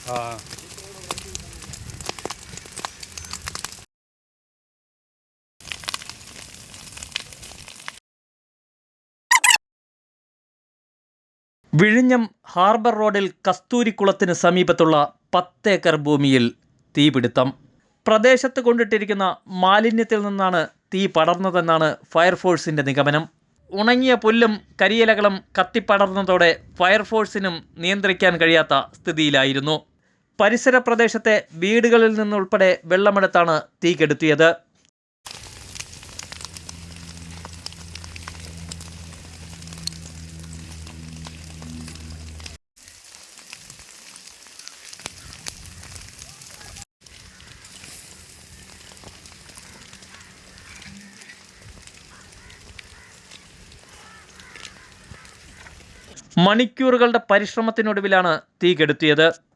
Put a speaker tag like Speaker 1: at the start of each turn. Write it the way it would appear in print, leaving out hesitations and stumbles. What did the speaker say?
Speaker 1: ആ. വിഴിഞ്ഞം ഹാർബർ റോഡിൽ കസ്തൂരിക്കുളത്തിന് സമീപത്തുള്ള 10 ഏക്കർ ഭൂമിയിൽ തീപിടുത്തം. പ്രദേശത്ത് കൊണ്ടിട്ടിരിക്കുന്ന മാലിന്യത്തിൽ നിന്നാണ് തീ പടർന്നതെന്നാണ് ഫയർഫോഴ്സിന്റെ നിഗമനം. ഉണങ്ങിയ പുല്ലും കരിയിലകളും കത്തിപ്പടർന്നതോടെ ഫയർഫോഴ്സിനും നിയന്ത്രിക്കാൻ കഴിയാത്ത സ്ഥിതിയിലായിരുന്നു. പരിസര പ്രദേശത്തെ വീടുകളിൽ നിന്നുൾപ്പെടെ വെള്ളമെടുത്താണ് തീ കെടുത്തിയത്. മണിക്കൂറുകളുടെ പരിശ്രമത്തിനൊടുവിലാണ് തീ കെടുത്തിയത്.